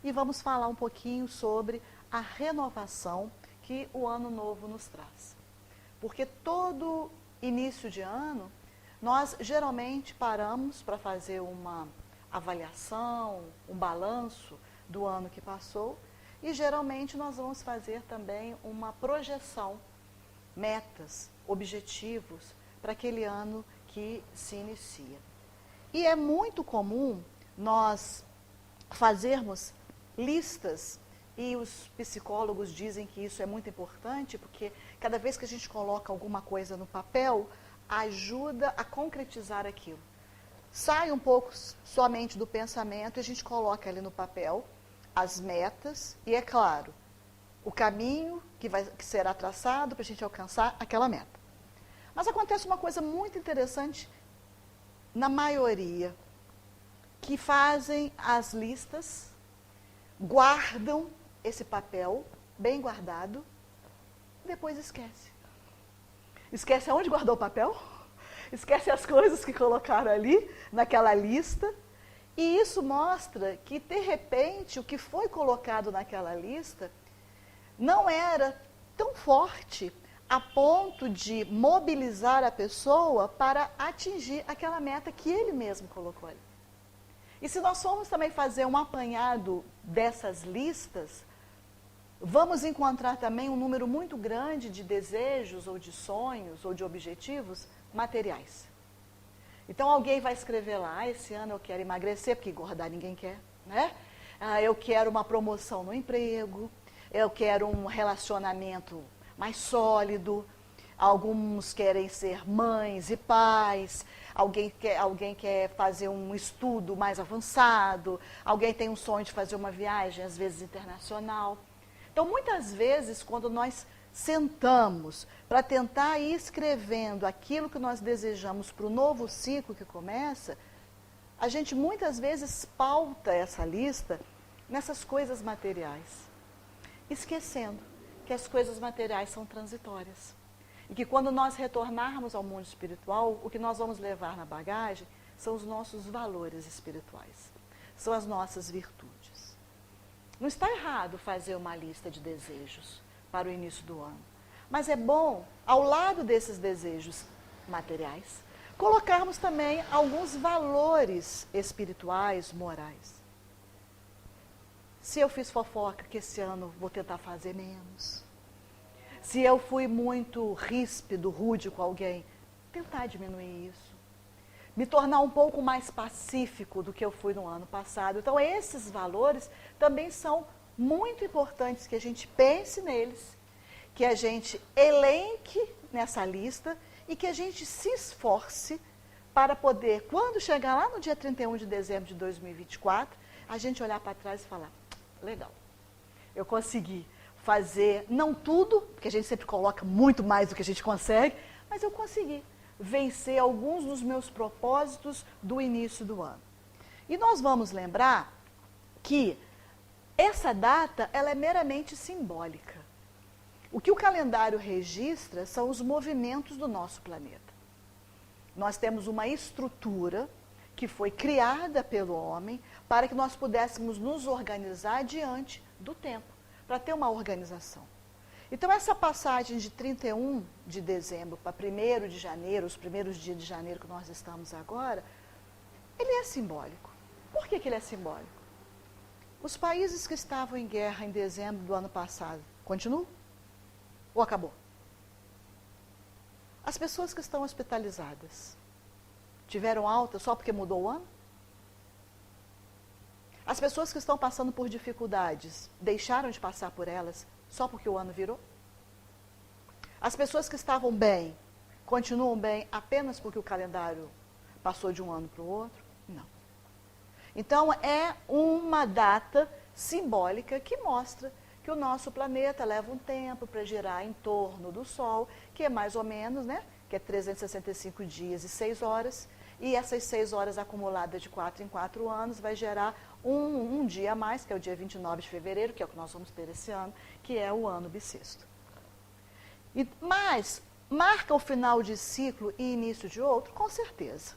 e vamos falar um pouquinho sobre a renovação que o ano novo nos traz. Porque todo início de ano, nós geralmente paramos para fazer uma avaliação, um balanço do ano que passou, e geralmente nós vamos fazer também uma projeção, metas, objetivos para aquele ano que se inicia. E é muito comum nós fazermos listas, e os psicólogos dizem que isso é muito importante, porque cada vez que a gente coloca alguma coisa no papel, ajuda a concretizar aquilo. Sai um pouco somente do pensamento e a gente coloca ali no papel as metas e, é claro, o caminho que será traçado para a gente alcançar aquela meta. Mas acontece uma coisa muito interessante na maioria, que fazem as listas, guardam esse papel bem guardado, depois esquece. Esquece aonde guardou o papel, esquece as coisas que colocaram ali, naquela lista, e isso mostra que, de repente, o que foi colocado naquela lista não era tão forte a ponto de mobilizar a pessoa para atingir aquela meta que ele mesmo colocou ali. E se nós formos também fazer um apanhado dessas listas, vamos encontrar também um número muito grande de desejos, ou de sonhos, ou de objetivos materiais. Então alguém vai escrever lá, esse ano eu quero emagrecer, porque engordar ninguém quer, né? Eu quero uma promoção no emprego, eu quero um relacionamento mais sólido, alguns querem ser mães e pais, alguém quer fazer um estudo mais avançado, alguém tem um sonho de fazer uma viagem, às vezes internacional. Então, muitas vezes, quando nós sentamos para tentar ir escrevendo aquilo que nós desejamos para o novo ciclo que começa, a gente muitas vezes pauta essa lista nessas coisas materiais, esquecendo que as coisas materiais são transitórias. E que quando nós retornarmos ao mundo espiritual, o que nós vamos levar na bagagem são os nossos valores espirituais, são as nossas virtudes. Não está errado fazer uma lista de desejos para o início do ano, mas é bom, ao lado desses desejos materiais, colocarmos também alguns valores espirituais, morais. Se eu fiz fofoca, que esse ano vou tentar fazer menos. Se eu fui muito ríspido, rude com alguém, tentar diminuir isso. Me tornar um pouco mais pacífico do que eu fui no ano passado. Então, esses valores também são muito importantes que a gente pense neles, que a gente elenque nessa lista e que a gente se esforce para poder, quando chegar lá no dia 31 de dezembro de 2024, a gente olhar para trás e falar, legal, eu consegui fazer, não tudo, porque a gente sempre coloca muito mais do que a gente consegue, mas eu consegui vencer alguns dos meus propósitos do início do ano. E nós vamos lembrar que essa data, ela é meramente simbólica. O que o calendário registra são os movimentos do nosso planeta. Nós temos uma estrutura que foi criada pelo homem para que nós pudéssemos nos organizar diante do tempo, para ter uma organização. Então, essa passagem de 31 de dezembro para 1º de janeiro, os primeiros dias de janeiro que nós estamos agora, ele é simbólico. Por que ele é simbólico? Os países que estavam em guerra em dezembro do ano passado, continuam? Ou acabou? As pessoas que estão hospitalizadas, tiveram alta só porque mudou o ano? As pessoas que estão passando por dificuldades, deixaram de passar por elas só porque o ano virou? As pessoas que estavam bem, continuam bem apenas porque o calendário passou de um ano para o outro? Não. Então, é uma data simbólica que mostra que o nosso planeta leva um tempo para girar em torno do Sol, que é mais ou menos, né, que é 365 dias e 6 horas, e essas 6 horas acumuladas de 4 em 4 anos vai gerar um dia a mais, que é o dia 29 de fevereiro, que é o que nós vamos ter esse ano, que é o ano bissexto. Mas marca o final de ciclo e início de outro? Com certeza.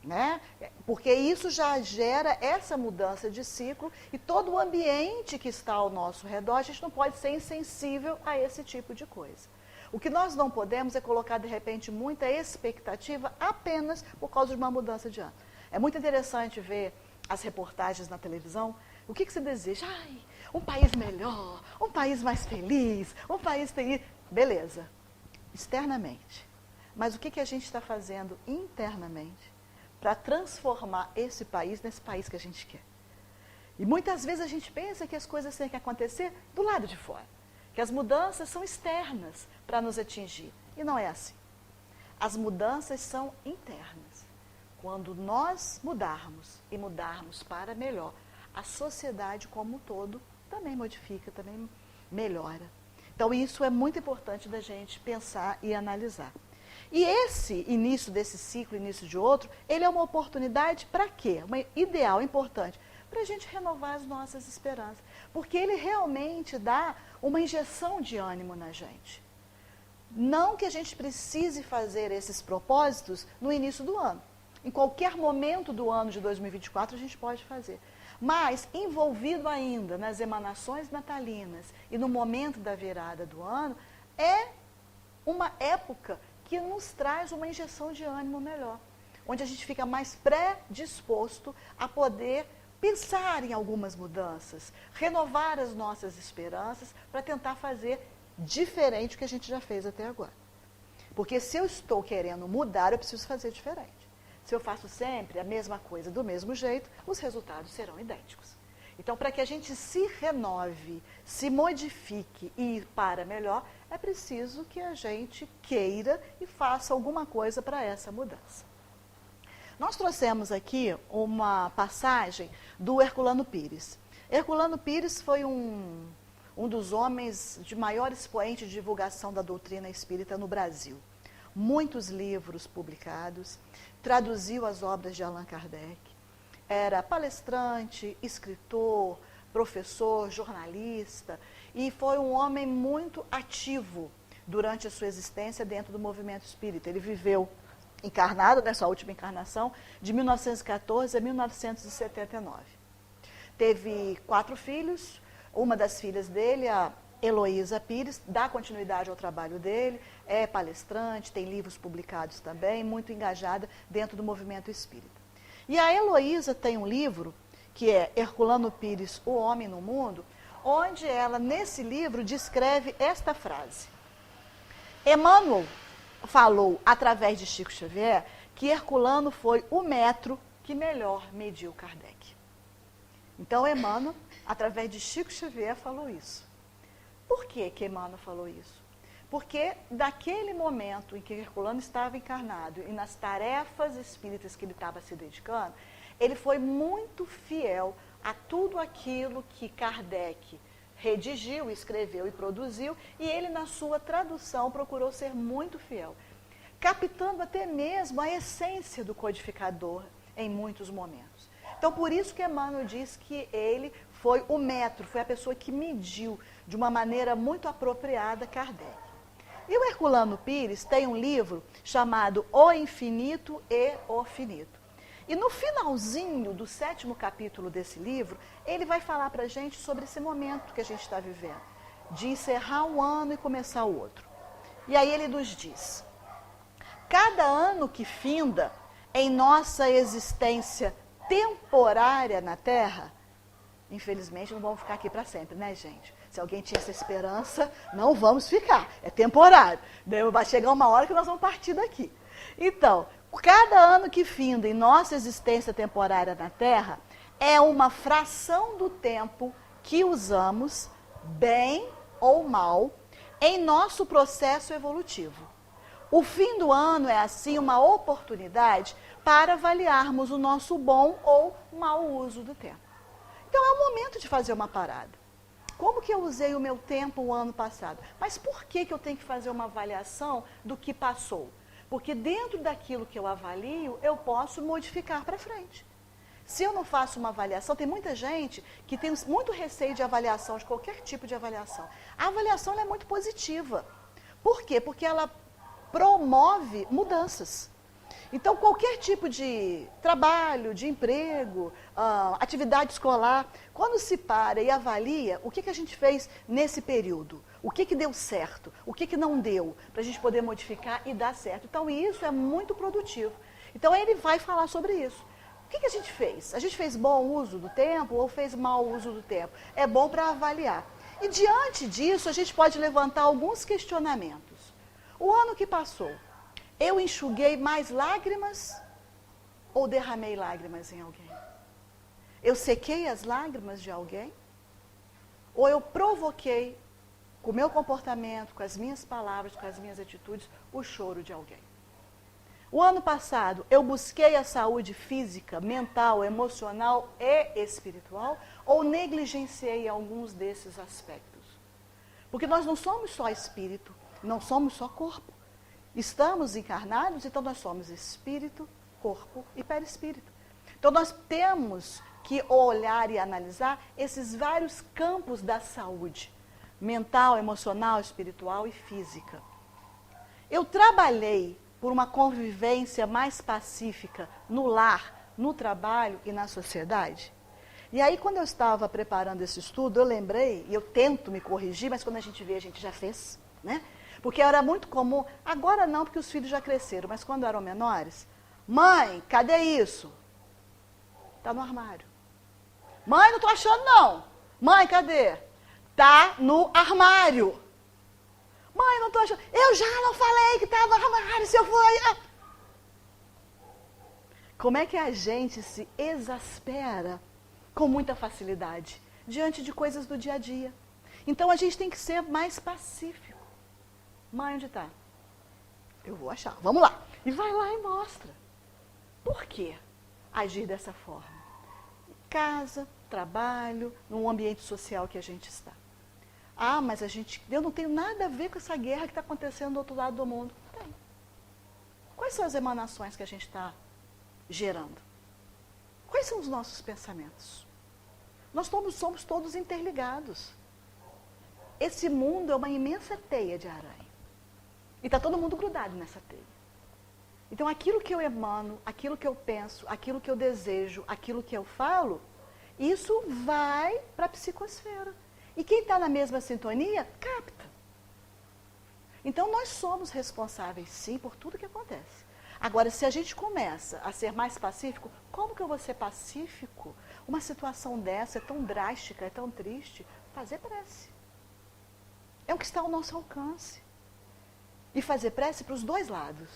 né? Porque isso já gera essa mudança de ciclo e todo o ambiente que está ao nosso redor, a gente não pode ser insensível a esse tipo de coisa. O que nós não podemos é colocar, de repente, muita expectativa apenas por causa de uma mudança de ano. É muito interessante ver as reportagens na televisão. O que você deseja? Ai, um país melhor, um país mais feliz, um país feliz. Beleza, externamente. Mas o que a gente está fazendo internamente para transformar esse país nesse país que a gente quer? E muitas vezes a gente pensa que as coisas têm que acontecer do lado de fora, que as mudanças são externas para nos atingir. E não é assim. As mudanças são internas. Quando nós mudarmos e mudarmos para melhor, a sociedade como um todo também modifica, também melhora. Então isso é muito importante da gente pensar e analisar. E esse início desse ciclo, início de outro, ele é uma oportunidade para quê? Uma ideal importante para a gente renovar as nossas esperanças. Porque ele realmente dá uma injeção de ânimo na gente. Não que a gente precise fazer esses propósitos no início do ano. Em qualquer momento do ano de 2024 a gente pode fazer. Mas envolvido ainda nas emanações natalinas e no momento da virada do ano, é uma época que nos traz uma injeção de ânimo melhor, onde a gente fica mais predisposto a poder pensar em algumas mudanças, renovar as nossas esperanças para tentar fazer diferente do que a gente já fez até agora. Porque se eu estou querendo mudar, eu preciso fazer diferente. Se eu faço sempre a mesma coisa do mesmo jeito, os resultados serão idênticos. Então, para que a gente se renove, se modifique e ir para melhor, é preciso que a gente queira e faça alguma coisa para essa mudança. Nós trouxemos aqui uma passagem do Herculano Pires. Herculano Pires foi um dos homens de maior expoente de divulgação da doutrina espírita no Brasil. Muitos livros publicados, traduziu as obras de Allan Kardec, era palestrante, escritor, professor, jornalista, e foi um homem muito ativo durante a sua existência dentro do movimento espírita. Ele viveu encarnado, nessa última encarnação, de 1914 a 1979. Teve 4 filhos, uma das filhas dele, a Heloísa Pires, dá continuidade ao trabalho dele, é palestrante, tem livros publicados também, muito engajada dentro do movimento espírita. E a Heloísa tem um livro, que é Herculano Pires, O Homem no Mundo, onde ela, nesse livro, descreve esta frase. Emmanuel falou, através de Chico Xavier, que Herculano foi o metro que melhor mediu Kardec. Então, Emmanuel, através de Chico Xavier, falou isso. Por que Emmanuel falou isso? Porque daquele momento em que Herculano estava encarnado e nas tarefas espíritas que ele estava se dedicando, ele foi muito fiel a tudo aquilo que Kardec redigiu, escreveu e produziu, e ele, na sua tradução, procurou ser muito fiel, captando até mesmo a essência do codificador em muitos momentos. Então, por isso que Emmanuel diz que ele foi o metro, foi a pessoa que mediu de uma maneira muito apropriada Kardec. E o Herculano Pires tem um livro chamado O Infinito e o Finito. E no finalzinho do 7º capítulo desse livro, ele vai falar para a gente sobre esse momento que a gente está vivendo, de encerrar um ano e começar o outro. E aí ele nos diz, cada ano que finda em nossa existência temporária na Terra, infelizmente não vamos ficar aqui para sempre, né, gente? Se alguém tinha essa esperança, não vamos ficar, é temporário. Vai chegar uma hora que nós vamos partir daqui. Então, cada ano que finda em nossa existência temporária na Terra é uma fração do tempo que usamos, bem ou mal, em nosso processo evolutivo. O fim do ano é, assim, uma oportunidade para avaliarmos o nosso bom ou mau uso do tempo. Então, é o momento de fazer uma parada. Como que eu usei o meu tempo o ano passado? Mas por que eu tenho que fazer uma avaliação do que passou? Porque dentro daquilo que eu avalio, eu posso modificar para frente. Se eu não faço uma avaliação, tem muita gente que tem muito receio de avaliação, de qualquer tipo de avaliação. A avaliação ela é muito positiva. Por quê? Porque ela promove mudanças. Então, qualquer tipo de trabalho, de emprego, atividade escolar, quando se para e avalia o que a gente fez nesse período, o que deu certo, o que não deu, para a gente poder modificar e dar certo. Então, isso é muito produtivo. Então, ele vai falar sobre isso. O que a gente fez? A gente fez bom uso do tempo ou fez mau uso do tempo? É bom para avaliar. E, diante disso, a gente pode levantar alguns questionamentos. O ano que passou, eu enxuguei mais lágrimas ou derramei lágrimas em alguém? Eu sequei as lágrimas de alguém? Ou eu provoquei, com o meu comportamento, com as minhas palavras, com as minhas atitudes, o choro de alguém? O ano passado, eu busquei a saúde física, mental, emocional e espiritual? Ou negligenciei alguns desses aspectos? Porque nós não somos só espírito, não somos só corpo. Estamos encarnados, então nós somos espírito, corpo e perispírito. Então nós temos que olhar e analisar esses vários campos da saúde, mental, emocional, espiritual e física. Eu trabalhei por uma convivência mais pacífica no lar, no trabalho e na sociedade? E aí, quando eu estava preparando esse estudo, eu lembrei, e eu tento me corrigir, mas quando a gente vê, a gente já fez, né? Porque era muito comum, agora não, porque os filhos já cresceram, mas quando eram menores, mãe, cadê isso? Está no armário. Mãe, não estou achando não. Mãe, cadê? Está no armário. Mãe, não estou achando. Eu já não falei que estava no armário, se eu for aí. Como é que a gente se exaspera com muita facilidade diante de coisas do dia a dia? Então a gente tem que ser mais pacífico. Mãe, onde está? Eu vou achar. Vamos lá. E vai lá e mostra. Por que agir dessa forma? Casa, trabalho, no ambiente social que a gente está. Ah, mas eu não tenho nada a ver com essa guerra que está acontecendo do outro lado do mundo. Tem. Quais são as emanações que a gente está gerando? Quais são os nossos pensamentos? Nós somos todos interligados. Esse mundo é uma imensa teia de aranha. E está todo mundo grudado nessa teia. Então, aquilo que eu emano, aquilo que eu penso, aquilo que eu desejo, aquilo que eu falo, isso vai para a psicosfera. E quem está na mesma sintonia, capta. Então, nós somos responsáveis, sim, por tudo que acontece. Agora, se a gente começa a ser mais pacífico, como que eu vou ser pacífico? Uma situação dessa é tão drástica, é tão triste. Fazer prece. É o que está ao nosso alcance. E fazer prece para os dois lados.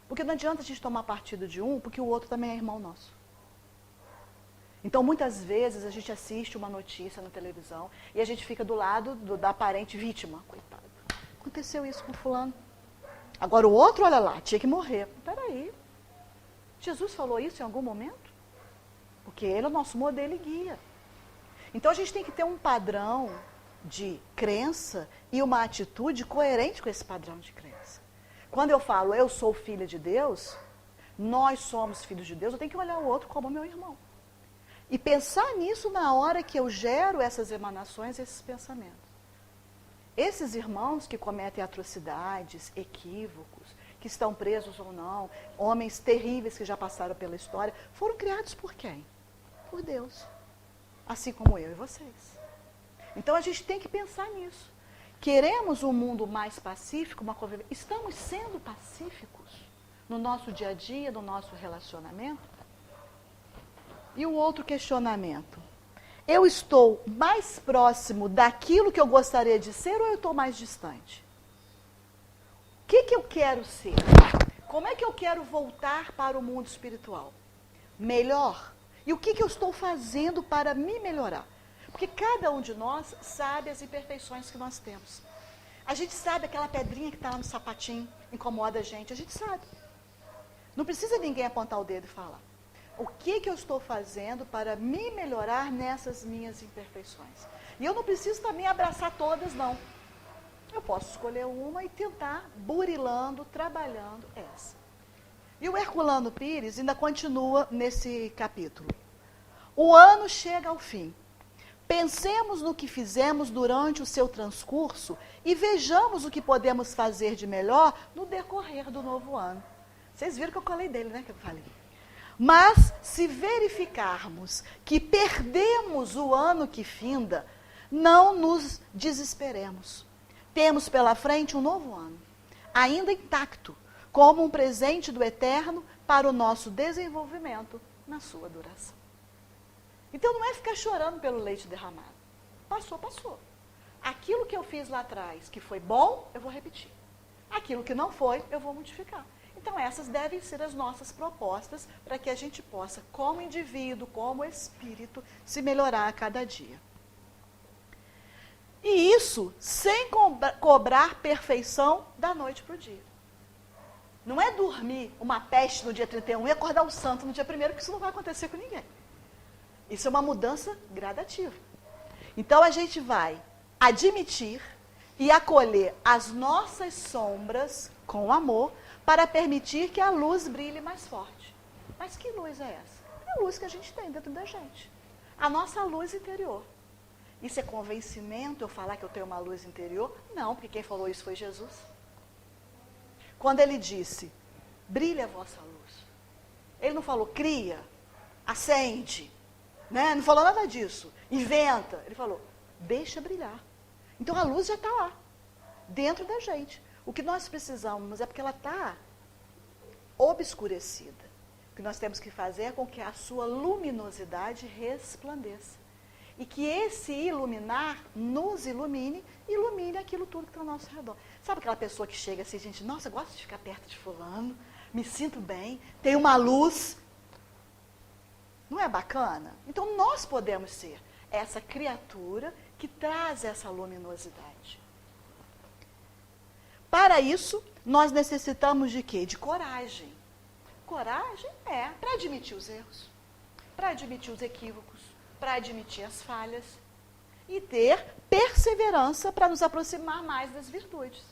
Porque não adianta a gente tomar partido de um, porque o outro também é irmão nosso. Então, muitas vezes, a gente assiste uma notícia na televisão e a gente fica do lado da aparente vítima. Coitado. Aconteceu isso com fulano. Agora o outro, olha lá, tinha que morrer. Peraí. Jesus falou isso em algum momento? Porque ele é o nosso modelo e guia. Então, a gente tem que ter um padrão de crença e uma atitude coerente com esse padrão de crença. Quando eu falo, eu sou filha de Deus, nós somos filhos de Deus, eu tenho que olhar o outro como meu irmão. E pensar nisso na hora que eu gero essas emanações, esses pensamentos. Esses irmãos que cometem atrocidades, equívocos, que estão presos ou não, homens terríveis que já passaram pela história, foram criados por quem? Por Deus. Assim como eu e vocês. Então, a gente tem que pensar nisso. Queremos um mundo mais pacífico, uma convivência. Estamos sendo pacíficos no nosso dia a dia, no nosso relacionamento? E o outro questionamento. Eu estou mais próximo daquilo que eu gostaria de ser ou eu estou mais distante? O que eu quero ser? Como é que eu quero voltar para o mundo espiritual? Melhor? E o que eu estou fazendo para me melhorar? Porque cada um de nós sabe as imperfeições que nós temos. A gente sabe aquela pedrinha que está lá no sapatinho, incomoda a gente sabe. Não precisa ninguém apontar o dedo e falar. O que eu estou fazendo para me melhorar nessas minhas imperfeições? E eu não preciso também abraçar todas, não. Eu posso escolher uma e tentar, burilando, trabalhando essa. E o Herculano Pires ainda continua nesse capítulo. O ano chega ao fim. Pensemos no que fizemos durante o seu transcurso e vejamos o que podemos fazer de melhor no decorrer do novo ano. Vocês viram que eu colei dele, né? Que eu falei. Mas, se verificarmos que perdemos o ano que finda, não nos desesperemos. Temos pela frente um novo ano, ainda intacto, como um presente do Eterno para o nosso desenvolvimento na sua duração. Então, não é ficar chorando pelo leite derramado. Passou, passou. Aquilo que eu fiz lá atrás, que foi bom, eu vou repetir. Aquilo que não foi, eu vou modificar. Então, essas devem ser as nossas propostas para que a gente possa, como indivíduo, como espírito, se melhorar a cada dia. E isso sem cobrar perfeição da noite para o dia. Não é dormir uma peste no dia 31 e acordar um santo no dia 1º, porque isso não vai acontecer com ninguém. Isso é uma mudança gradativa. Então, a gente vai admitir e acolher as nossas sombras com amor para permitir que a luz brilhe mais forte. Mas que luz é essa? É a luz que a gente tem dentro da gente. A nossa luz interior. Isso é convencimento eu falar que eu tenho uma luz interior? Não, porque quem falou isso foi Jesus. Quando ele disse, brilha a vossa luz. Ele não falou, cria, acende, né? Não falou nada disso, inventa. Ele falou, deixa brilhar. Então a luz já está lá, dentro da gente. O que nós precisamos é porque ela está obscurecida. O que nós temos que fazer é com que a sua luminosidade resplandeça. E que esse iluminar nos ilumine aquilo tudo que está ao nosso redor. Sabe aquela pessoa que chega assim, gente, nossa, eu gosto de ficar perto de fulano, me sinto bem, tem uma luz. Não é bacana? Então nós podemos ser essa criatura que traz essa luminosidade. Para isso, nós necessitamos de quê? De coragem. Coragem para admitir os erros, para admitir os equívocos, para admitir as falhas e ter perseverança para nos aproximar mais das virtudes.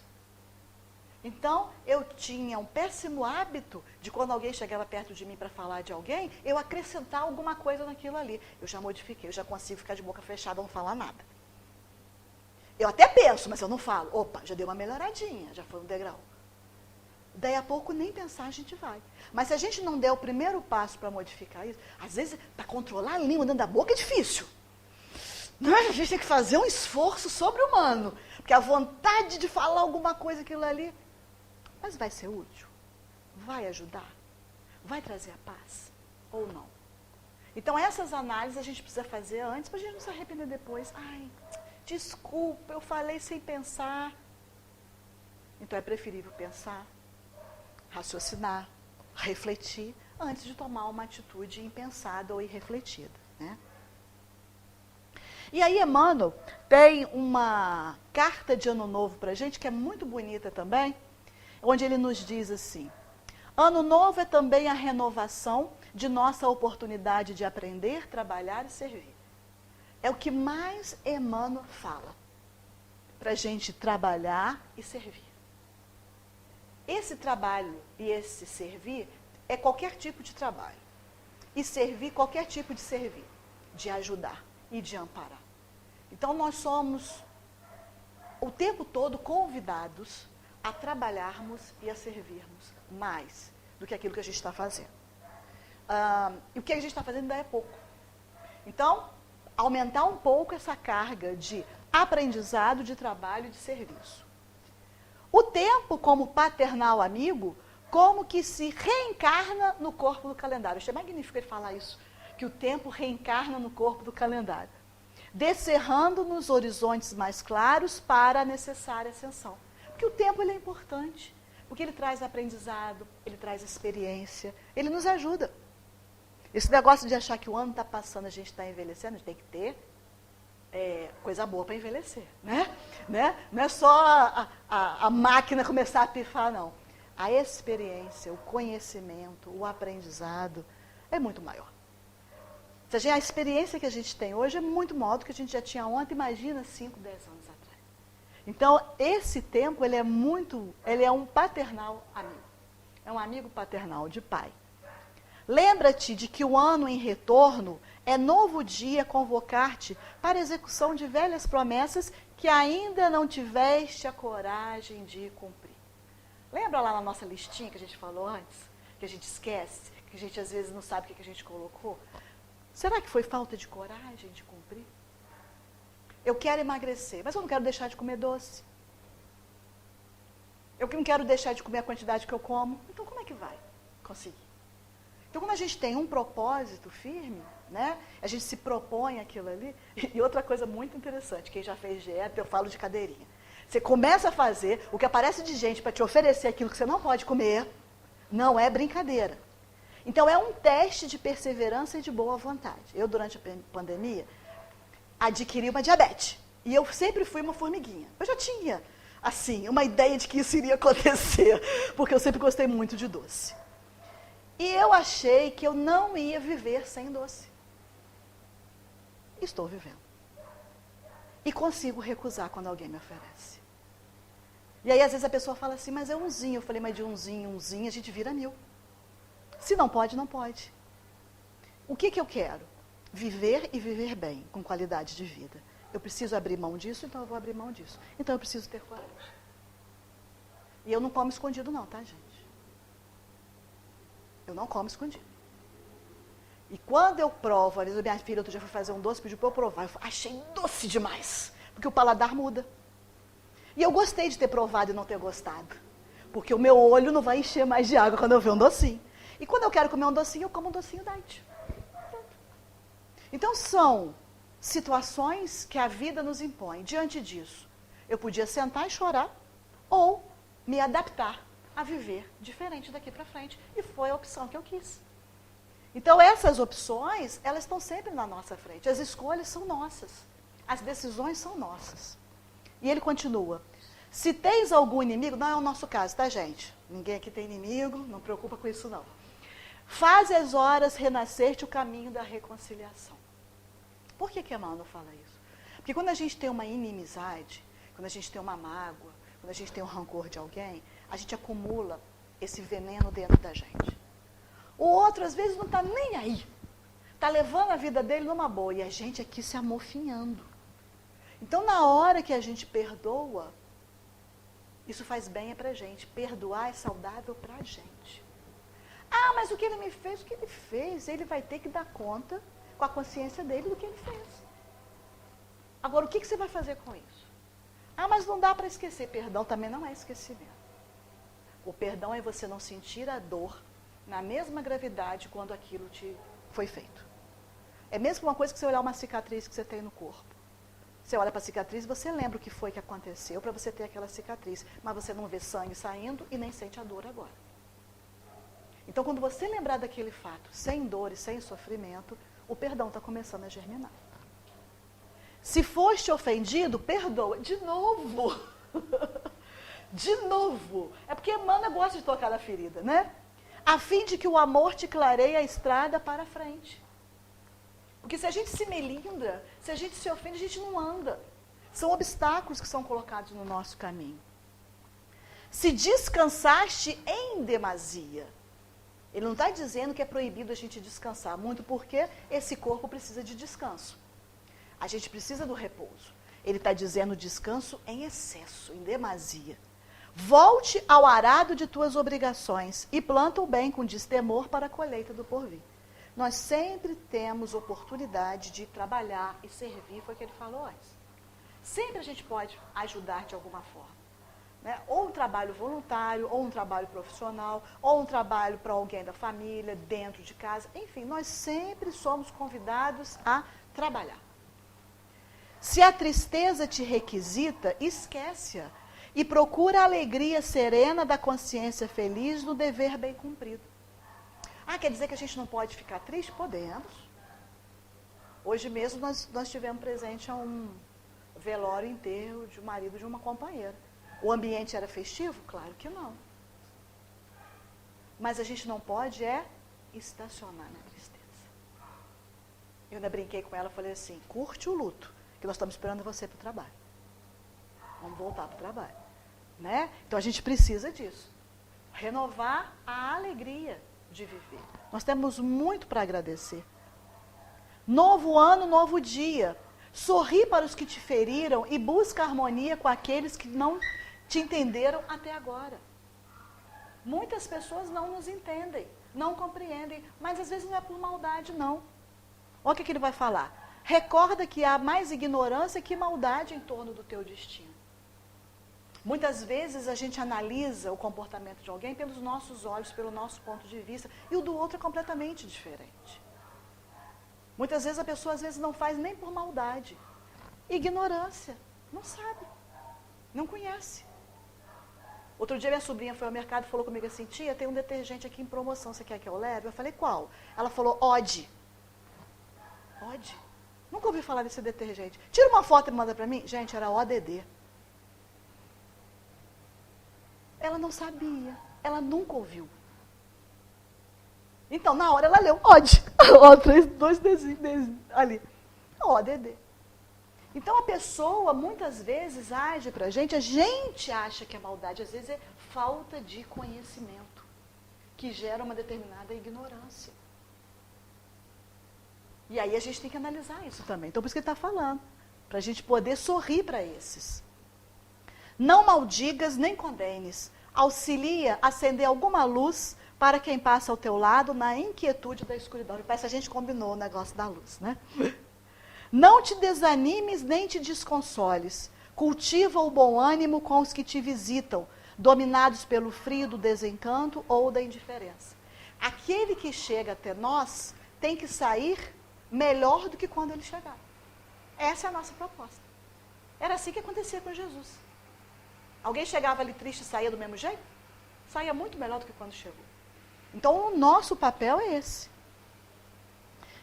Então, eu tinha um péssimo hábito de quando alguém chegava perto de mim para falar de alguém, eu acrescentar alguma coisa naquilo ali. Eu já modifiquei, eu já consigo ficar de boca fechada, não falar nada. Eu até penso, mas eu não falo. Opa, já deu uma melhoradinha, já foi um degrau. Daí a pouco nem pensar a gente vai. Mas se a gente não der o primeiro passo para modificar isso, às vezes para controlar a língua dentro da boca é difícil. Não, a gente tem que fazer um esforço sobre-humano. Porque a vontade de falar alguma coisa, aquilo ali, mas vai ser útil? Vai ajudar? Vai trazer a paz? Ou não? Então essas análises a gente precisa fazer antes para a gente não se arrepender depois. Ai, desculpa, eu falei sem pensar. Então é preferível pensar, raciocinar, refletir, antes de tomar uma atitude impensada ou irrefletida, né? E aí Emmanuel tem uma carta de Ano Novo para a gente, que é muito bonita também, onde ele nos diz assim, Ano Novo é também a renovação de nossa oportunidade de aprender, trabalhar e servir. É o que mais Emmanuel fala, para a gente trabalhar e servir. Esse trabalho e esse servir é qualquer tipo de trabalho. E servir, qualquer tipo de servir, de ajudar e de amparar. Então, nós somos o tempo todo convidados a trabalharmos e a servirmos mais do que aquilo que a gente está fazendo. E o que a gente está fazendo ainda é pouco. Então, aumentar um pouco essa carga de aprendizado, de trabalho e de serviço. O tempo, como paternal amigo, como que se reencarna no corpo do calendário. Achei magnífico ele falar isso, que o tempo reencarna no corpo do calendário, descerrando nos horizontes mais claros para a necessária ascensão. Porque o tempo ele é importante, porque ele traz aprendizado, ele traz experiência, ele nos ajuda. Esse negócio de achar que o ano está passando, a gente está envelhecendo, a gente tem que ter coisa boa para envelhecer, né? Não é só a máquina começar a pifar, não. A experiência, o conhecimento, o aprendizado é muito maior. A experiência que a gente tem hoje é muito maior do que a gente já tinha ontem, imagina 5, 10 anos atrás. Então, esse tempo, ele é um paternal amigo. É um amigo paternal de pai. Lembra-te de que o ano em retorno é novo dia convocar-te para a execução de velhas promessas que ainda não tiveste a coragem de cumprir. Lembra lá na nossa listinha que a gente falou antes? que a gente esquece, que a gente às vezes não sabe o que a gente colocou? Será que foi falta de coragem de cumprir? Eu quero emagrecer, mas eu não quero deixar de comer doce. Eu não quero deixar de comer a quantidade que eu como. Então, como é que vai conseguir? Então, quando a gente tem um propósito firme, né, a gente se propõe aquilo ali. E outra coisa muito interessante, quem já fez dieta, eu falo de cadeirinha. Você começa a fazer, o que aparece de gente para te oferecer aquilo que você não pode comer, não é brincadeira. Então, é um teste de perseverança e de boa vontade. Eu, durante a pandemia, adquiri uma diabetes. E eu sempre fui uma formiguinha. Eu já tinha, assim, uma ideia de que isso iria acontecer, porque eu sempre gostei muito de doce. E eu achei que eu não ia viver sem doce. Estou vivendo. E consigo recusar quando alguém me oferece. E aí, às vezes, a pessoa fala assim, mas é umzinho. Eu falei, mas de umzinho, a gente vira 1000. Se não pode, não pode. O que eu quero? Viver e viver bem, com qualidade de vida. Eu preciso abrir mão disso, então eu vou abrir mão disso. Então eu preciso ter coragem. E eu não como escondido não, tá, gente? Eu não como escondido. E quando eu provo, às vezes minha filha outro dia foi fazer um doce, pediu para eu provar. Eu falei, achei doce demais, porque o paladar muda. E eu gostei de ter provado e não ter gostado. Porque o meu olho não vai encher mais de água quando eu ver um docinho. E quando eu quero comer um docinho, eu como um docinho diet. Então são situações que a vida nos impõe. Diante disso, eu podia sentar e chorar ou me adaptar a viver diferente daqui para frente. E foi a opção que eu quis. Então essas opções, elas estão sempre na nossa frente. As escolhas são nossas. As decisões são nossas. E ele continua. Se tens algum inimigo, não é o nosso caso, tá, gente? Ninguém aqui tem inimigo, não preocupa com isso não. Faz as horas renascer-te o caminho da reconciliação. Por que Emmanuel fala isso? Porque quando a gente tem uma inimizade, quando a gente tem uma mágoa, quando a gente tem um rancor de alguém, a gente acumula esse veneno dentro da gente. O outro, às vezes, não está nem aí. Está levando a vida dele numa boa. E a gente aqui se amofinhando. Então, na hora que a gente perdoa, isso faz bem para a gente. Perdoar é saudável para a gente. Ah, mas o que ele me fez, o que ele fez, ele vai ter que dar conta com a consciência dele do que ele fez. Agora, o que você vai fazer com isso? Ah, mas não dá para esquecer. Perdão também não é esquecimento. O perdão é você não sentir a dor na mesma gravidade quando aquilo te foi feito. É mesmo uma coisa que você olhar uma cicatriz que você tem no corpo. Você olha para a cicatriz e você lembra o que foi que aconteceu para você ter aquela cicatriz, mas você não vê sangue saindo e nem sente a dor agora. Então, quando você lembrar daquele fato, sem dor e sem sofrimento, o perdão está começando a germinar. Se foste ofendido, perdoa. De novo. De novo. É porque Emmanuel gosta de tocar na ferida, né? A fim de que o amor te clareie a estrada para frente. Porque se a gente se melindra, se a gente se ofende, a gente não anda. São obstáculos que são colocados no nosso caminho. Se descansaste em demasia. Ele não está dizendo que é proibido a gente descansar, muito porque esse corpo precisa de descanso. A gente precisa do repouso. Ele está dizendo descanso em excesso, em demasia. Volte ao arado de tuas obrigações e planta o bem com destemor para a colheita do porvir. Nós sempre temos oportunidade de trabalhar e servir, foi o que ele falou antes. Sempre a gente pode ajudar de alguma forma. Né? Ou um trabalho voluntário, ou um trabalho profissional, ou um trabalho para alguém da família, dentro de casa. Enfim, nós sempre somos convidados a trabalhar. Se a tristeza te requisita, esquece-a e procura a alegria serena da consciência feliz no dever bem cumprido. Ah, quer dizer que a gente não pode ficar triste? Podemos. Hoje mesmo nós tivemos presente a um velório enterro de um marido de uma companheira. O ambiente era festivo? Claro que não. Mas a gente não pode estacionar na tristeza. Eu ainda brinquei com ela, falei assim, curte o luto, que nós estamos esperando você para o trabalho. Vamos voltar para o trabalho. Né? Então a gente precisa disso. Renovar a alegria de viver. Nós temos muito para agradecer. Novo ano, novo dia. Sorri para os que te feriram e busca harmonia com aqueles que não te entenderam até agora. Muitas pessoas não nos entendem, não compreendem, mas às vezes não é por maldade, não. Olha o que ele vai falar. Recorda que há mais ignorância que maldade em torno do teu destino. Muitas vezes a gente analisa o comportamento de alguém pelos nossos olhos, pelo nosso ponto de vista, e o do outro é completamente diferente. Muitas vezes a pessoa às vezes não faz nem por maldade. Ignorância, não sabe, não conhece. Outro dia minha sobrinha foi ao mercado e falou comigo assim, tia, tem um detergente aqui em promoção, você quer que eu leve? Eu falei, qual? Ela falou, Odd. Odd? Nunca ouvi falar desse detergente. Tira uma foto e manda para mim. Gente, era ODD. Ela não sabia, ela nunca ouviu. Então, na hora ela leu, Odd. Ó, dois desenhos ali. ODD. Então, a pessoa, muitas vezes, age para a gente acha que é maldade, às vezes é falta de conhecimento, que gera uma determinada ignorância. E aí a gente tem que analisar isso também. Então, por isso que ele está falando, para a gente poder sorrir para esses. Não maldigas nem condenes, auxilia a acender alguma luz para quem passa ao teu lado na inquietude da escuridão. E parece que a gente combinou o negócio da luz, né? Não te desanimes nem te desconsoles. Cultiva o bom ânimo com os que te visitam, dominados pelo frio do desencanto ou da indiferença. Aquele que chega até nós tem que sair melhor do que quando ele chegar. Essa é a nossa proposta. Era assim que acontecia com Jesus. Alguém chegava ali triste e saía do mesmo jeito? Saía muito melhor do que quando chegou. Então, o nosso papel é esse.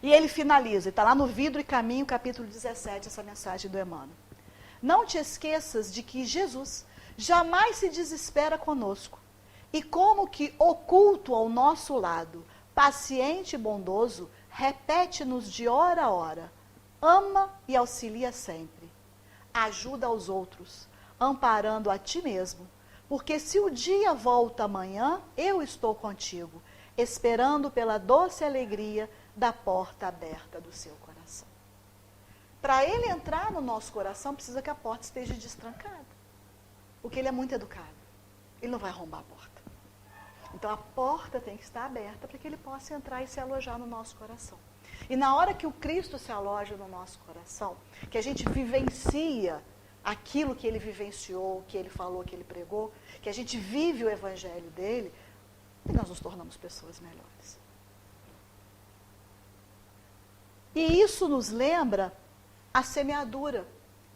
E ele finaliza, está lá no Vidro e Caminho, capítulo 17, essa mensagem do Emmanuel. Não te esqueças de que Jesus jamais se desespera conosco. E como que oculto ao nosso lado, paciente e bondoso, repete-nos de hora a hora, ama e auxilia sempre. Ajuda aos outros, amparando a ti mesmo, porque se o dia volta amanhã, eu estou contigo, esperando pela doce alegria da porta aberta do seu coração. Para ele entrar no nosso coração, precisa que a porta esteja destrancada, porque ele é muito educado, ele não vai arrombar a porta. Então a porta tem que estar aberta para que ele possa entrar e se alojar no nosso coração. E na hora que o Cristo se aloja no nosso coração, que a gente vivencia aquilo que ele vivenciou, que ele falou, que ele pregou, que a gente vive o evangelho dele, e nós nos tornamos pessoas melhores. E isso nos lembra a semeadura,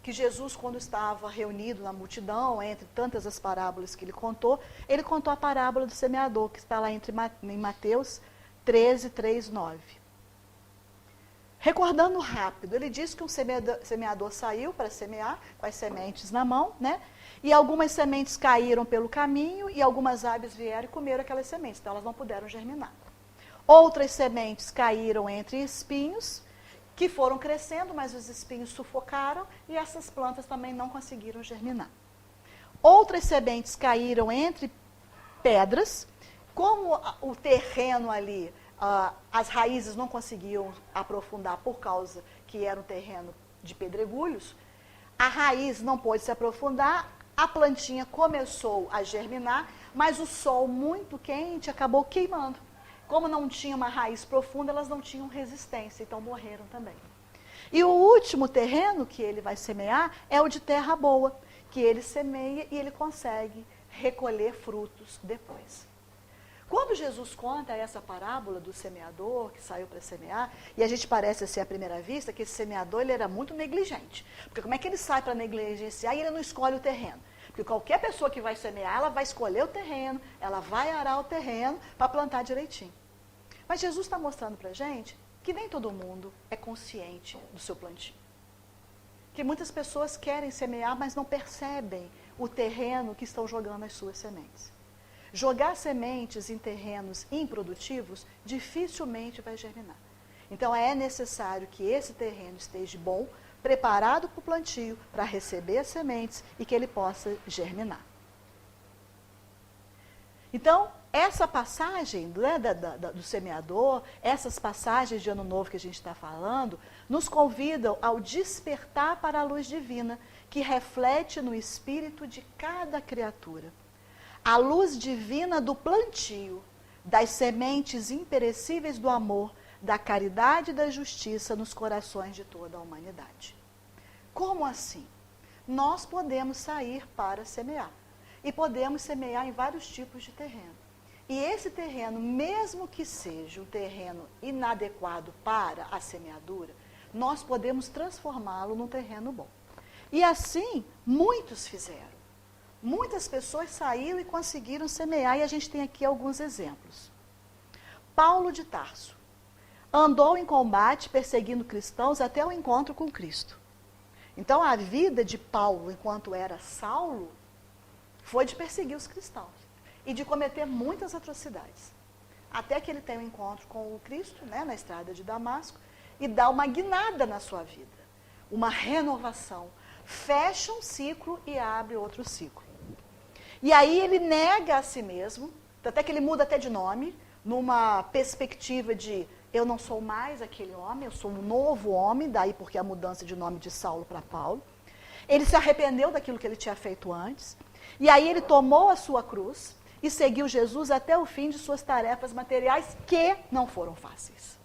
que Jesus, quando estava reunido na multidão, entre tantas as parábolas que ele contou a parábola do semeador, que está lá em Mateus 13, 3, 9. Recordando rápido, ele diz que um semeador saiu para semear, com as sementes na mão, né? E algumas sementes caíram pelo caminho e algumas aves vieram e comeram aquelas sementes, então elas não puderam germinar. Outras sementes caíram entre espinhos, que foram crescendo, mas os espinhos sufocaram e essas plantas também não conseguiram germinar. Outras sementes caíram entre pedras, como o terreno ali, as raízes não conseguiam aprofundar por causa que era um terreno de pedregulhos, a raiz não pôde se aprofundar, a plantinha começou a germinar, mas o sol muito quente acabou queimando. Como não tinha uma raiz profunda, elas não tinham resistência, então morreram também. E o último terreno que ele vai semear é o de terra boa, que ele semeia e ele consegue recolher frutos depois. Quando Jesus conta essa parábola do semeador que saiu para semear, e a gente parece assim à primeira vista que esse semeador ele era muito negligente. Porque como é que ele sai para negligenciar e ele não escolhe o terreno? Porque qualquer pessoa que vai semear, ela vai escolher o terreno, ela vai arar o terreno para plantar direitinho. Mas Jesus está mostrando para a gente que nem todo mundo é consciente do seu plantio. Que muitas pessoas querem semear, mas não percebem o terreno que estão jogando as suas sementes. Jogar sementes em terrenos improdutivos dificilmente vai germinar. Então é necessário que esse terreno esteja bom, preparado para o plantio, para receber as sementes e que ele possa germinar. Então, essa passagem do semeador, essas passagens de Ano Novo que a gente está falando, nos convidam ao despertar para a luz divina, que reflete no espírito de cada criatura. a luz divina do plantio, das sementes imperecíveis do amor, da caridade e da justiça nos corações de toda a humanidade. Como assim? Nós podemos sair para semear. E podemos semear em vários tipos de terreno. E esse terreno, mesmo que seja um terreno inadequado para a semeadura, nós podemos transformá-lo num terreno bom. E assim, muitos fizeram. Muitas pessoas saíram e conseguiram semear, e a gente tem aqui alguns exemplos. Paulo de Tarso andou em combate perseguindo cristãos até o encontro com Cristo. Então, a vida de Paulo, enquanto era Saulo, foi de perseguir os cristãos e de cometer muitas atrocidades. Até que ele tem um encontro com o Cristo, né, na estrada de Damasco, e dá uma guinada na sua vida, uma renovação. Fecha um ciclo e abre outro ciclo. E aí ele nega a si mesmo, até que ele muda até de nome, numa perspectiva de eu não sou mais aquele homem, eu sou um novo homem, daí porque a mudança de nome de Saulo para Paulo. Ele se arrependeu daquilo que ele tinha feito antes, e aí ele tomou a sua cruz e seguiu Jesus até o fim de suas tarefas materiais, que não foram fáceis.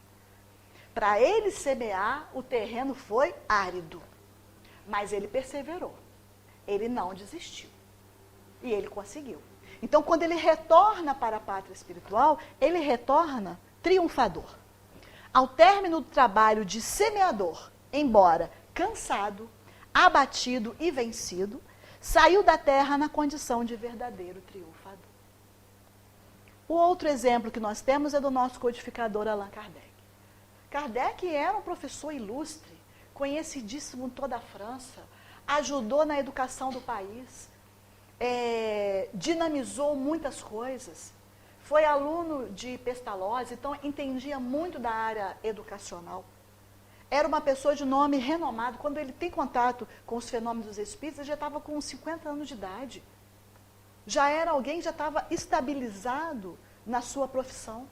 Para ele semear, o terreno foi árido, mas ele perseverou, ele não desistiu, e ele conseguiu. Então, quando ele retorna para a pátria espiritual, ele retorna triunfador. Ao término do trabalho de semeador, embora cansado, abatido e vencido, saiu da terra na condição de verdadeiro triunfador. O outro exemplo que nós temos é do nosso codificador Allan Kardec. Kardec era um professor ilustre, conhecidíssimo em toda a França, ajudou na educação do país, dinamizou muitas coisas, foi aluno de Pestalozzi, então entendia muito da área educacional. Era uma pessoa de nome renomado. Quando ele tem contato com os fenômenos dos espíritos, ele já estava com uns 50 anos de idade. Já era alguém, já estava estabilizado na sua profissão.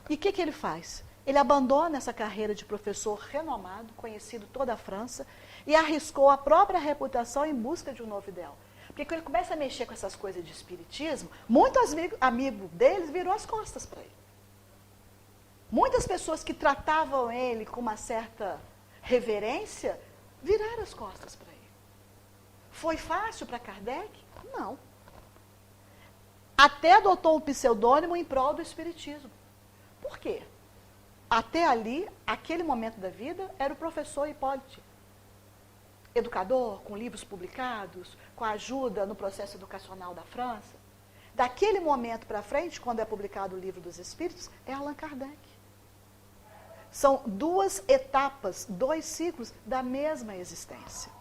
E o que ele faz? Ele abandona essa carreira de professor renomado, conhecido toda a França, e arriscou a própria reputação em busca de um novo ideal. Porque quando ele começa a mexer com essas coisas de espiritismo, muitos amigos deles virou as costas para ele. Muitas pessoas que tratavam ele com uma certa reverência, viraram as costas para ele. Foi fácil para Kardec? Não. Até adotou um pseudônimo em prol do espiritismo. Por quê? Até ali, aquele momento da vida, era o professor Hipólite. Educador, com livros publicados, com a ajuda no processo educacional da França. Daquele momento para frente, quando é publicado o Livro dos Espíritos, é Allan Kardec. São duas etapas, dois ciclos da mesma existência.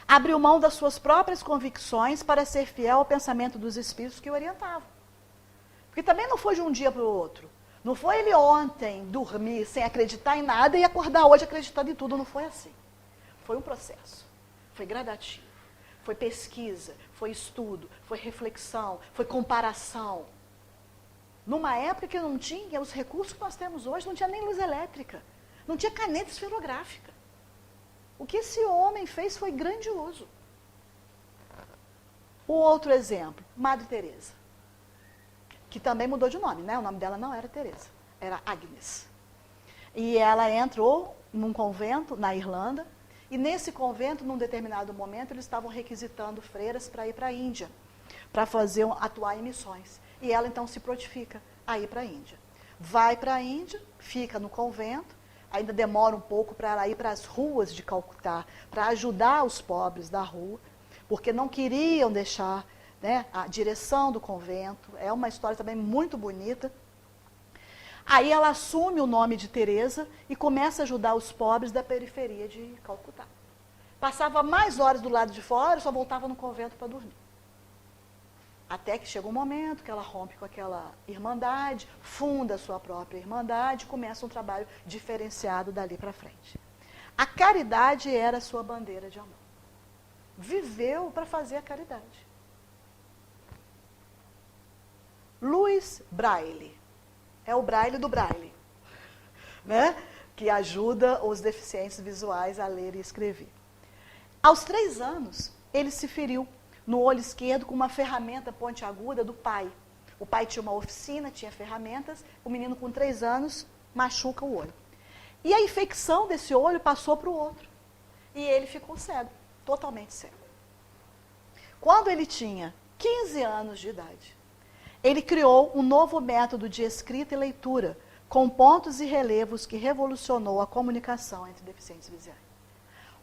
Abriu mão das suas próprias convicções para ser fiel ao pensamento dos espíritos que o orientavam. Porque também não foi de um dia para o outro. Não foi ele ontem dormir sem acreditar em nada e acordar hoje acreditando em tudo. Não foi assim. Foi um processo. Foi gradativo. Foi pesquisa, foi estudo, foi reflexão, foi comparação. Numa época que não tinha os recursos que nós temos hoje, não tinha nem luz elétrica, não tinha caneta esferográfica. O que esse homem fez foi grandioso. O outro exemplo, Madre Teresa, que também mudou de nome, né? O nome dela não era Teresa, era Agnes. E ela entrou num convento na Irlanda, e nesse convento, num determinado momento, eles estavam requisitando freiras para ir para a Índia, para atuar em missões. E ela então se prontifica a ir para a Índia. Vai para a Índia, fica no convento, ainda demora um pouco para ela ir para as ruas de Calcutá, para ajudar os pobres da rua, porque não queriam deixar, né, a direção do convento. É uma história também muito bonita. Aí ela assume o nome de Teresa e começa a ajudar os pobres da periferia de Calcutá. Passava mais horas do lado de fora, só voltava no convento para dormir. Até que chega um momento que ela rompe com aquela irmandade, funda a sua própria irmandade, começa um trabalho diferenciado dali para frente. A caridade era a sua bandeira de amor. Viveu para fazer a caridade. Louis Braille. É o Braille do Braille, né? Que ajuda os deficientes visuais a ler e escrever. Aos 3 anos, ele se feriu no olho esquerdo com uma ferramenta pontiaguda do pai. O pai tinha uma oficina, tinha ferramentas, o menino com 3 anos machuca o olho. E a infecção desse olho passou para o outro. E ele ficou cego, totalmente cego. Quando ele tinha 15 anos de idade, ele criou um novo método de escrita e leitura, com pontos e relevos que revolucionou a comunicação entre deficientes visuais.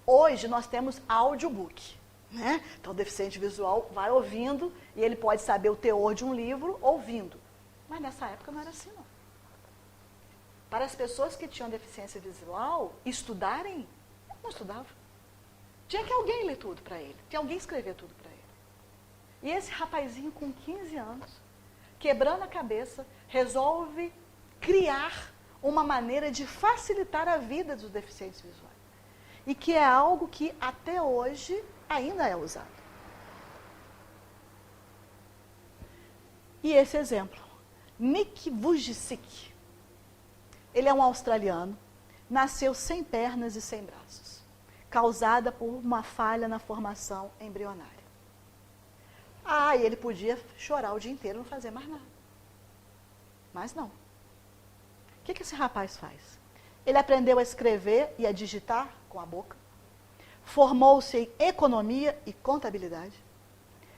Hoje nós temos audiobook, né? Então o deficiente visual vai ouvindo e ele pode saber o teor de um livro ouvindo. Mas nessa época não era assim, não. Para as pessoas que tinham deficiência visual estudarem, não estudavam. Tinha que alguém ler tudo para ele, tinha alguém escrever tudo para ele. E esse rapazinho com 15 anos, quebrando a cabeça, resolve criar uma maneira de facilitar a vida dos deficientes visuais. E que é algo que até hoje ainda é usado. E esse exemplo, Nick Vujicic, ele é um australiano, nasceu sem pernas e sem braços, causada por uma falha na formação embrionária. E ele podia chorar o dia inteiro e não fazer mais nada. Mas não. O que esse rapaz faz? Ele aprendeu a escrever e a digitar com a boca, formou-se em economia e contabilidade,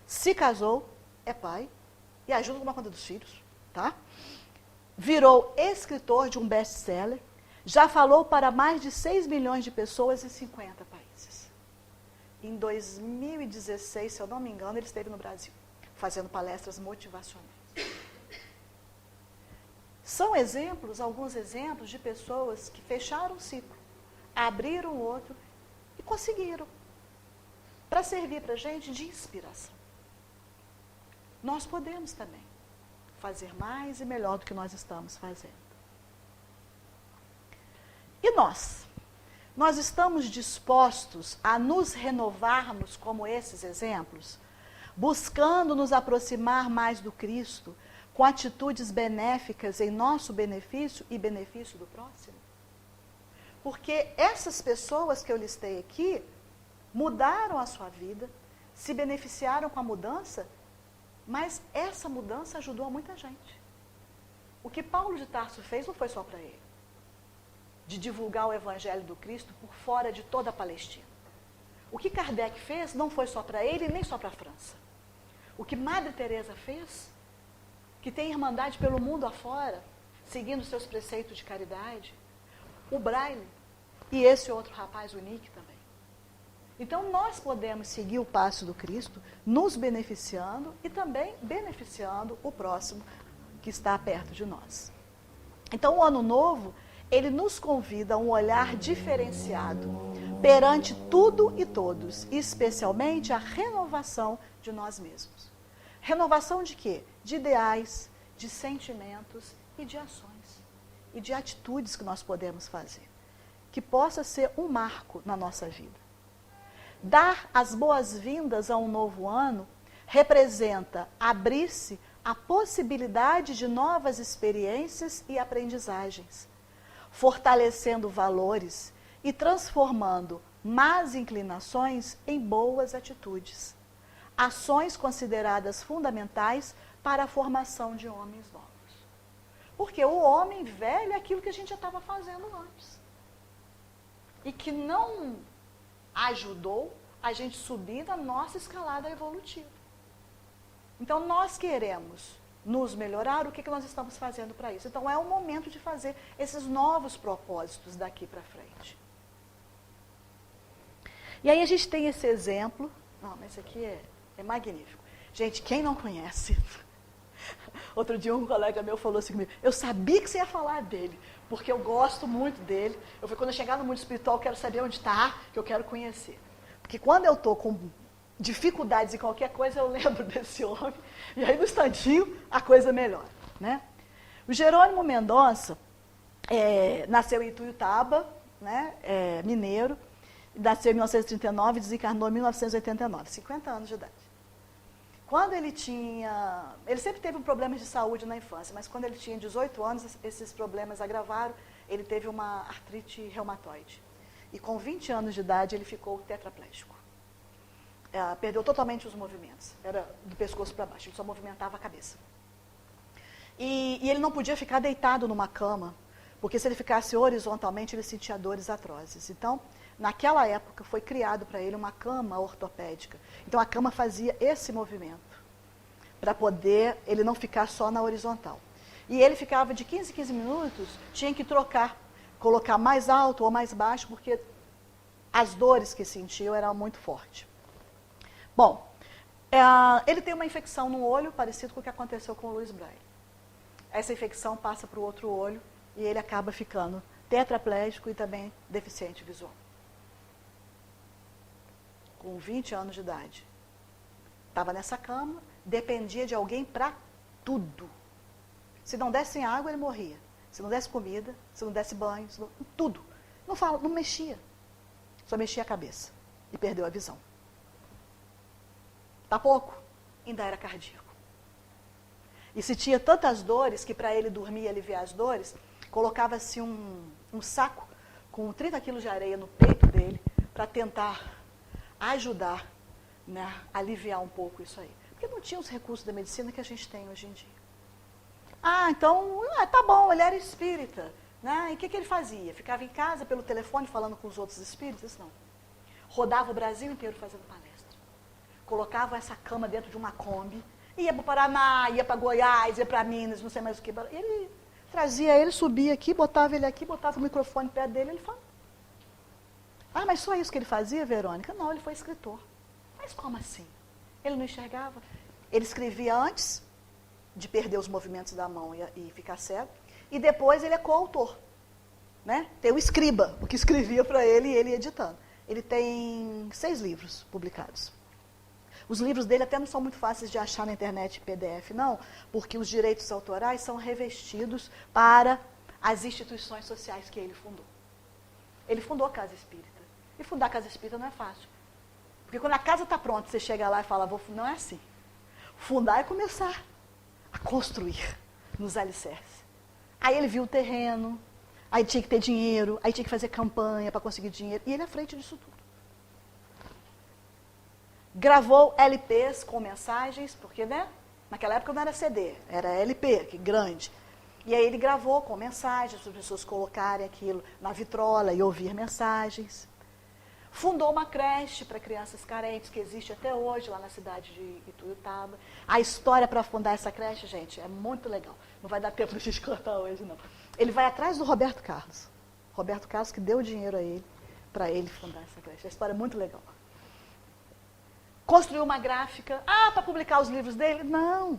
se casou, é pai, e ajuda com a conta dos filhos, tá? Virou escritor de um best-seller, já falou para mais de 6 milhões de pessoas em 50 países. Em 2016, se eu não me engano, ele esteve no Brasil, fazendo palestras motivacionais. São exemplos, alguns exemplos de pessoas que fecharam um ciclo, abriram outro e conseguiram, para servir para a gente de inspiração. Nós podemos também fazer mais e melhor do que nós estamos fazendo. E nós? Nós estamos dispostos a nos renovarmos como esses exemplos, buscando nos aproximar mais do Cristo, com atitudes benéficas em nosso benefício e benefício do próximo? Porque essas pessoas que eu listei aqui mudaram a sua vida, se beneficiaram com a mudança, mas essa mudança ajudou a muita gente. O que Paulo de Tarso fez não foi só para ele, de divulgar o Evangelho do Cristo por fora de toda a Palestina. O que Kardec fez não foi só para ele, nem só para a França. O que Madre Teresa fez, que tem irmandade pelo mundo afora, seguindo seus preceitos de caridade, o Braille e esse outro rapaz, o Nick também. Então nós podemos seguir o passo do Cristo, nos beneficiando e também beneficiando o próximo que está perto de nós. Então o Ano Novo, ele nos convida a um olhar diferenciado perante tudo e todos, e especialmente a renovação de nós mesmos. Renovação de quê? De ideais, de sentimentos e de ações. E de atitudes que nós podemos fazer. Que possa ser um marco na nossa vida. Dar as boas-vindas a um novo ano representa abrir-se à possibilidade de novas experiências e aprendizagens, fortalecendo valores e transformando más inclinações em boas atitudes. Ações consideradas fundamentais para a formação de homens novos. Porque o homem velho é aquilo que a gente já estava fazendo antes. E que não ajudou a gente subir na nossa escalada evolutiva. Então, nós queremos nos melhorar, o que nós estamos fazendo para isso? Então, é o momento de fazer esses novos propósitos daqui para frente. E aí a gente tem esse exemplo. Não, mas esse aqui é magnífico. Gente, quem não conhece? Outro dia um colega meu falou assim comigo, eu sabia que você ia falar dele, porque eu gosto muito dele. Quando eu chegar no mundo espiritual, eu quero saber onde está, que eu quero conhecer. Porque quando eu estou com dificuldades em qualquer coisa, eu lembro desse homem, e aí no instantinho a coisa melhora, né? O Jerônimo Mendonça nasceu em Ituiutaba, né, mineiro, nasceu em 1939 e desencarnou em 1989, 50 anos de idade. Quando ele sempre teve problemas de saúde na infância, mas quando ele tinha 18 anos, esses problemas agravaram, ele teve uma artrite reumatoide. E com 20 anos de idade, ele ficou tetraplégico. perdeu totalmente os movimentos. Era do pescoço para baixo, ele só movimentava a cabeça. E ele não podia ficar deitado numa cama, porque se ele ficasse horizontalmente, ele sentia dores atrozes. Então, naquela época, foi criado para ele uma cama ortopédica. Então, a cama fazia esse movimento, para poder ele não ficar só na horizontal. E ele ficava de 15 em 15 minutos, tinha que trocar, colocar mais alto ou mais baixo, porque as dores que sentiu eram muito fortes. Bom, ele tem uma infecção no olho, parecido com o que aconteceu com o Louis Braille. Essa infecção passa para o outro olho e ele acaba ficando tetraplégico e também deficiente visual. Com 20 anos de idade. Estava nessa cama, dependia de alguém para tudo. Se não desse água, ele morria. Se não desse comida, se não desse banho, tudo. Não mexia. Só mexia a cabeça. E perdeu a visão. Tá pouco? Ainda era cardíaco. E se tinha tantas dores que para ele dormir e aliviar as dores, colocava-se um saco com 30 quilos de areia no peito dele para tentar ajudar, né, a aliviar um pouco isso aí. Porque não tinha os recursos da medicina que a gente tem hoje em dia. Então, tá bom, ele era espírita. Né? E o que ele fazia? Ficava em casa pelo telefone falando com os outros espíritas? Não. Rodava o Brasil inteiro fazendo palestra. Colocava essa cama dentro de uma Kombi, ia para o Paraná, ia para Goiás, ia para Minas, não sei mais o que. Ele trazia ele, subia aqui, botava ele aqui, botava o microfone perto dele, ele falava. Mas só isso que ele fazia, Verônica? Não, ele foi escritor. Mas como assim? Ele não enxergava. Ele escrevia antes de perder os movimentos da mão e ficar cego, e depois ele é coautor. Né? Tem o escriba, o que escrevia para ele e ele editando. Ele tem 6 livros publicados. Os livros dele até não são muito fáceis de achar na internet PDF, não, porque os direitos autorais são revestidos para as instituições sociais que ele fundou. Ele fundou a Casa Espírita. E fundar a Casa Espírita não é fácil. Porque quando a casa está pronta, você chega lá e fala, não é assim. Fundar é começar a construir nos alicerces. Aí ele viu o terreno, aí tinha que ter dinheiro, aí tinha que fazer campanha para conseguir dinheiro. E ele é à frente disso tudo. Gravou LPs com mensagens, porque, né? Naquela época não era CD, era LP, que grande. E aí ele gravou com mensagens, para as pessoas colocarem aquilo na vitrola e ouvir mensagens. Fundou uma creche para crianças carentes, que existe até hoje lá na cidade de Ituiutaba. A história para fundar essa creche, gente, é muito legal. Não vai dar tempo de a gente contar hoje, não. Ele vai atrás do Roberto Carlos. Roberto Carlos que deu dinheiro a ele, para ele fundar essa creche. A história é muito legal. Construiu uma gráfica. Para publicar os livros dele? Não.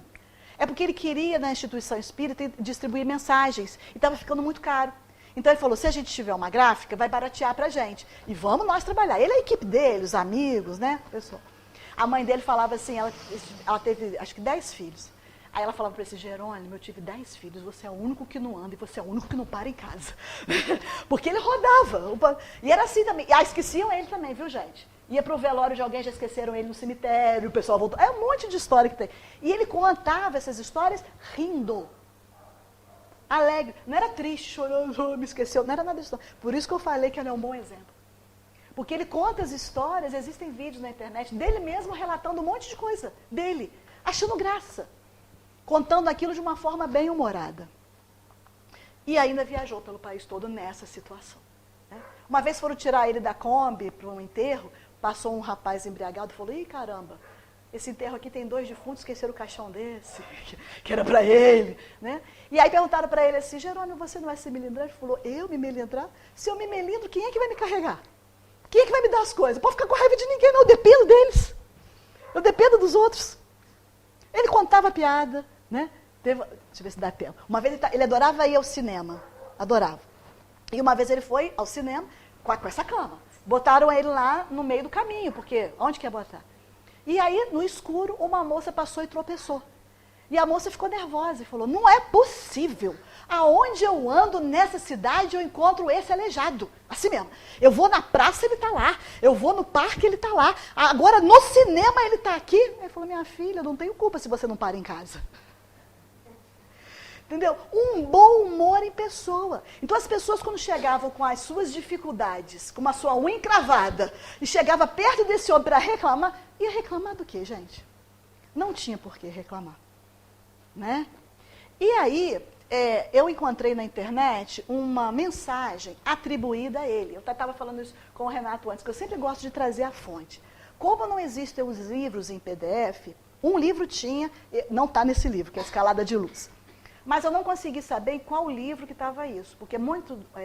É porque ele queria, na instituição espírita, distribuir mensagens. E estava ficando muito caro. Então ele falou, se a gente tiver uma gráfica, vai baratear para a gente. E vamos nós trabalhar. Ele, a equipe dele, os amigos, né? Pessoal. A mãe dele falava assim, ela teve, acho que 10 filhos. Aí ela falava para esse Jerônimo, eu tive 10 filhos, você é o único que não anda e você é o único que não para em casa. Porque ele rodava. E era assim também. Esqueciam ele também, viu, gente? Ia para o velório de alguém, já esqueceram ele no cemitério, o pessoal voltou. É um monte de história que tem. E ele contava essas histórias rindo. Alegre. Não era triste, chorando, me esqueceu. Não era nada disso. Por isso que eu falei que ele é um bom exemplo. Porque ele conta as histórias, existem vídeos na internet, dele mesmo relatando um monte de coisa. Dele. Achando graça. Contando aquilo de uma forma bem humorada. E ainda viajou pelo país todo nessa situação. Né? Uma vez foram tirar ele da Kombi para um enterro, passou um rapaz embriagado e falou, ih, caramba, esse enterro aqui tem 2 defuntos, esqueceram o caixão desse, que era para ele. Né? E aí perguntaram para ele assim, Jerônimo, você não vai se melindrar? Ele falou, eu me melindrar? Se eu me melindro, quem é que vai me carregar? Quem é que vai me dar as coisas? Não pode ficar com raiva de ninguém, não, eu dependo deles. Eu dependo dos outros. Ele contava piada, né? Deixa eu ver se dá tempo. Uma vez ele adorava ir ao cinema, adorava. E uma vez ele foi ao cinema com essa cama. Botaram ele lá no meio do caminho, porque onde que ia botar? E aí, no escuro, uma moça passou e tropeçou. E a moça ficou nervosa e falou, não é possível. Aonde eu ando nessa cidade, eu encontro esse aleijado. Assim mesmo. Eu vou na praça, ele está lá. Eu vou no parque, ele está lá. Agora, no cinema, ele está aqui. Ele falou, minha filha, eu não tenho culpa se você não para em casa. Entendeu? Um bom humor em pessoa. Então as pessoas quando chegavam com as suas dificuldades, com a sua unha encravada, e chegava perto desse homem para reclamar, ia reclamar do quê, gente? Não tinha por que reclamar. Né? E aí, eu encontrei na internet uma mensagem atribuída a ele. Eu estava falando isso com o Renato antes, que eu sempre gosto de trazer a fonte. Como não existem os livros em PDF, um livro tinha, não está nesse livro, que é a Escalada de Luz. Mas eu não consegui saber em qual livro que estava isso, porque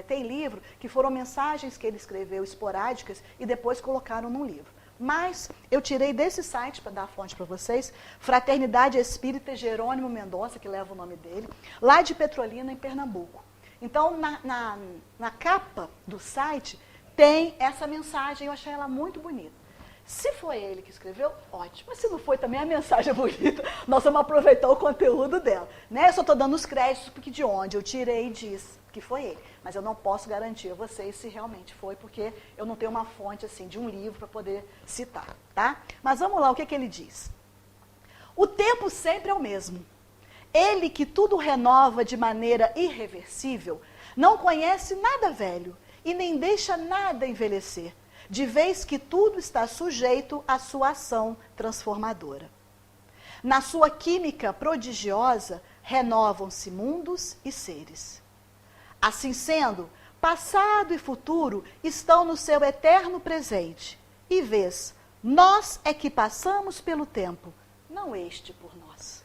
tem livro que foram mensagens que ele escreveu esporádicas e depois colocaram num livro. Mas eu tirei desse site, para dar a fonte para vocês, Fraternidade Espírita Jerônimo Mendonça, que leva o nome dele, lá de Petrolina, em Pernambuco. Então, na capa do site, tem essa mensagem, eu achei ela muito bonita. Se foi ele que escreveu, ótimo. Mas se não foi também, a mensagem é bonita. Nós vamos aproveitar o conteúdo dela. Né? Eu só estou dando os créditos, porque de onde eu tirei diz que foi ele. Mas eu não posso garantir a vocês se realmente foi, porque eu não tenho uma fonte assim de um livro para poder citar. Tá? Mas vamos lá, o que ele diz? O tempo sempre é o mesmo. Ele que tudo renova de maneira irreversível, não conhece nada velho e nem deixa nada envelhecer, de vez que tudo está sujeito à sua ação transformadora. Na sua química prodigiosa, renovam-se mundos e seres. Assim sendo, passado e futuro estão no seu eterno presente. E vês, nós é que passamos pelo tempo, não este por nós.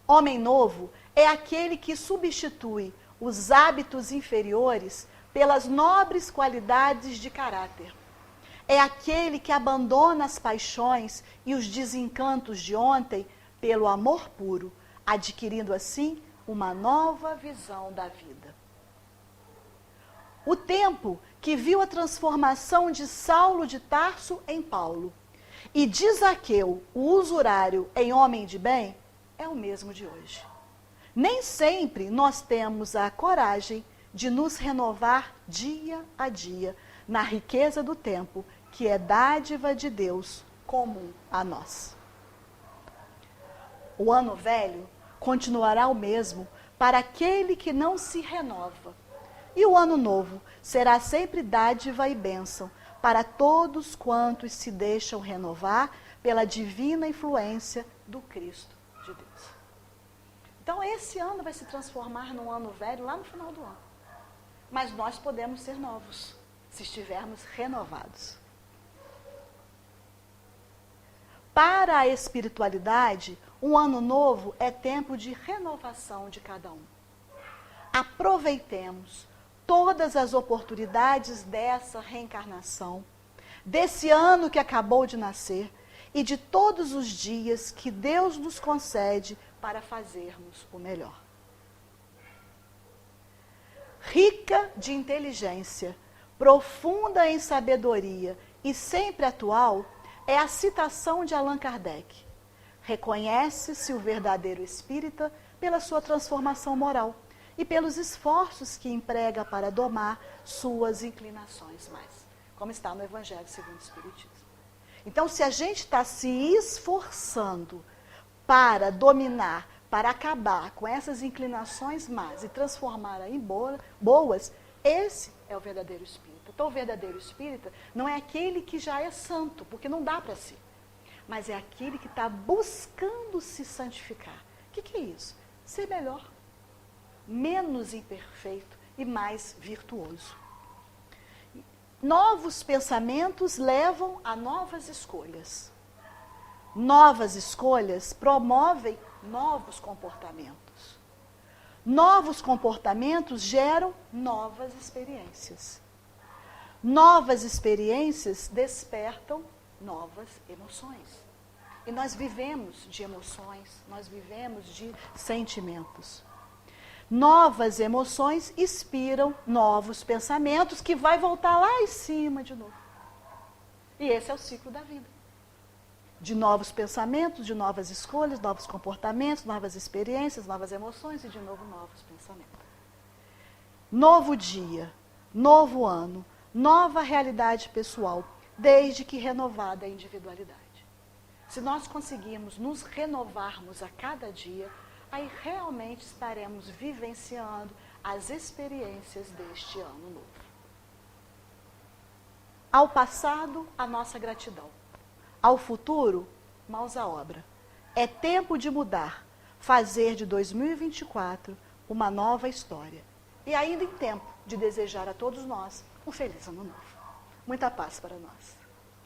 Homem novo é aquele que substitui os hábitos inferiores pelas nobres qualidades de caráter. É aquele que abandona as paixões e os desencantos de ontem pelo amor puro, adquirindo assim uma nova visão da vida. O tempo que viu a transformação de Saulo de Tarso em Paulo e de Zaqueu, o usurário, em homem de bem, é o mesmo de hoje. Nem sempre nós temos a coragem de nos renovar dia a dia na riqueza do tempo, que é dádiva de Deus comum a nós. O ano velho continuará o mesmo para aquele que não se renova, e o ano novo será sempre dádiva e bênção para todos quantos se deixam renovar pela divina influência do Cristo de Deus. Então esse ano vai se transformar num ano velho lá no final do ano. Mas nós podemos ser novos, se estivermos renovados. Para a espiritualidade, um ano novo é tempo de renovação de cada um. Aproveitemos todas as oportunidades dessa reencarnação, desse ano que acabou de nascer e de todos os dias que Deus nos concede para fazermos o melhor. Rica de inteligência, profunda em sabedoria e sempre atual, é a citação de Allan Kardec. Reconhece-se o verdadeiro espírita pela sua transformação moral e pelos esforços que emprega para domar suas inclinações mais, como está no Evangelho segundo o Espiritismo. Então, se a gente está se esforçando para dominar, para acabar com essas inclinações más e transformar em boas, esse é o verdadeiro espírita. Então, o verdadeiro espírita não é aquele que já é santo, porque não dá para si, mas é aquele que está buscando se santificar. O que é isso? Ser melhor, menos imperfeito e mais virtuoso. Novos pensamentos levam a novas escolhas. Novas escolhas promovem novos comportamentos. Novos comportamentos geram novas experiências. Novas experiências despertam novas emoções. E nós vivemos de emoções, nós vivemos de sentimentos. Novas emoções inspiram novos pensamentos que vai voltar lá em cima de novo. E esse é o ciclo da vida. De novos pensamentos, de novas escolhas, novos comportamentos, novas experiências, novas emoções e de novo novos pensamentos. Novo dia, novo ano, nova realidade pessoal, desde que renovada a individualidade. Se nós conseguirmos nos renovarmos a cada dia, aí realmente estaremos vivenciando as experiências deste ano novo. Ao passado, a nossa gratidão. Ao futuro, mãos à obra. É tempo de mudar, fazer de 2024 uma nova história. E ainda em tempo de desejar a todos nós um feliz ano novo. Muita paz para nós.